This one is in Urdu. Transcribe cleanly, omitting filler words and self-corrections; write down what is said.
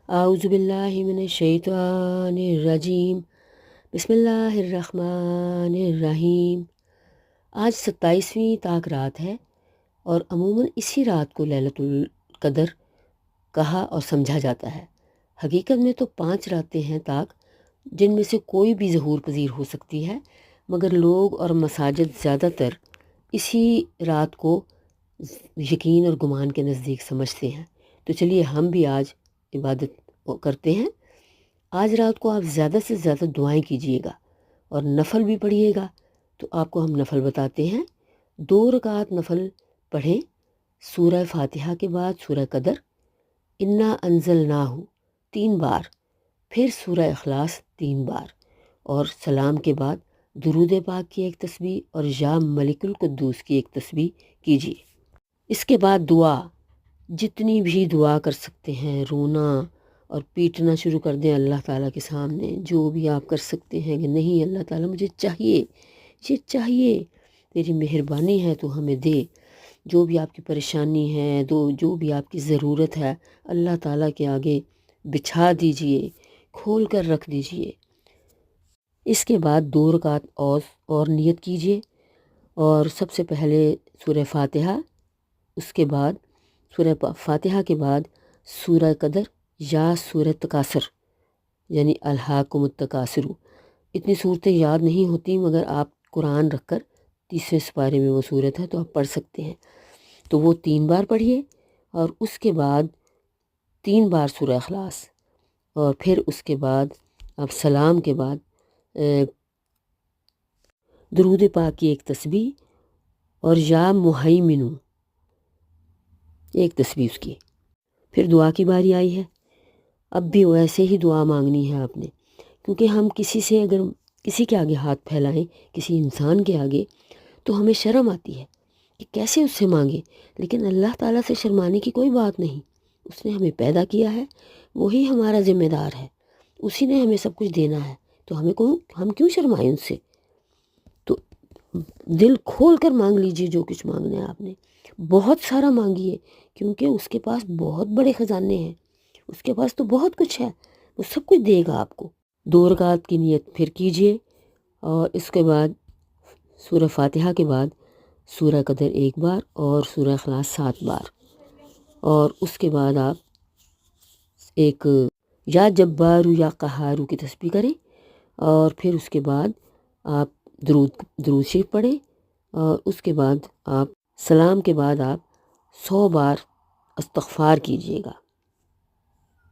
اعوذ باللہ من الشیطان الرجیم، بسم اللہ الرحمن الرحیم۔ آج 27ویں طاق رات ہے اور عموماً اسی رات کو لیلۃ القدر کہا اور سمجھا جاتا ہے۔ حقیقت میں تو 5 راتیں ہیں طاق، جن میں سے کوئی بھی ظہور پذیر ہو سکتی ہے، مگر لوگ اور مساجد زیادہ تر اسی رات کو یقین اور گمان کے نزدیک سمجھتے ہیں۔ تو چلیے ہم بھی آج عبادت کرتے ہیں۔ آج رات کو آپ زیادہ سے زیادہ دعائیں کیجیے گا اور نفل بھی پڑھیے گا۔ تو آپ کو ہم نفل بتاتے ہیں۔ 2 رکعت نفل پڑھیں، سورہ فاتحہ کے بعد سورہ قدر، انا انزلناہ 3 بار، پھر سورہ اخلاص 3 بار، اور سلام کے بعد درود پاک کی ایک تسبیح اور یا ملک القدوس کی ایک تسبیح کیجیے۔ اس کے بعد دعا، جتنی بھی دعا کر سکتے ہیں، رونا اور پیٹنا شروع کر دیں اللہ تعالیٰ کے سامنے، جو بھی آپ کر سکتے ہیں کہ نہیں اللہ تعالیٰ مجھے چاہیے، یہ چاہیے، تیری مہربانی ہے تو ہمیں دے۔ جو بھی آپ کی پریشانی ہے، جو بھی آپ کی ضرورت ہے، اللہ تعالیٰ کے آگے بچھا دیجئے، کھول کر رکھ دیجئے۔ اس کے بعد 2 رکعت اور نیت کیجئے، اور سب سے پہلے سورہ فاتحہ، اس کے بعد سورہ فاتحہ کے بعد سورہ قدر یا سورہ تکاثر، یعنی الہاکم التکاثر۔ اتنی صورتیں یاد نہیں ہوتی، مگر آپ قرآن رکھ کر 30ویں سپارے میں وہ صورت ہے تو آپ پڑھ سکتے ہیں، تو وہ 3 بار پڑھیے، اور اس کے بعد 3 بار سورہ اخلاص، اور پھر اس کے بعد آپ سلام کے بعد درود پاک کی ایک تسبیح اور یا مہیمنو ایک تسبیح اس کی۔ پھر دعا کی باری آئی ہے۔ اب بھی ویسے ہی دعا مانگنی ہے آپ نے، کیونکہ ہم اگر کسی کے آگے ہاتھ پھیلائیں، کسی انسان کے آگے، تو ہمیں شرم آتی ہے کہ کیسے اس سے مانگیں، لیکن اللہ تعالیٰ سے شرمانے کی کوئی بات نہیں۔ اس نے ہمیں پیدا کیا ہے، وہی ہمارا ذمہ دار ہے، اسی نے ہمیں سب کچھ دینا ہے، تو ہم کیوں شرمائیں ان سے؟ تو دل کھول کر مانگ لیجئے جو کچھ مانگنا ہے آپ نے، بہت سارا مانگیے، کیونکہ اس کے پاس بہت بڑے خزانے ہیں، اس کے پاس تو بہت کچھ ہے، وہ سب کچھ دے گا آپ کو۔ 2 رکعت کی نیت پھر کیجئے، اور اس کے بعد سورہ فاتحہ کے بعد سورہ قدر 1 بار اور سورہ اخلاص 7 بار، اور اس کے بعد آپ ایک یا جبارو یا قہارو کی تسبیح کریں، اور پھر اس کے بعد آپ درود شریف پڑھیں، اور اس کے بعد آپ سلام کے بعد آپ 100 بار استغفار کیجیے گا۔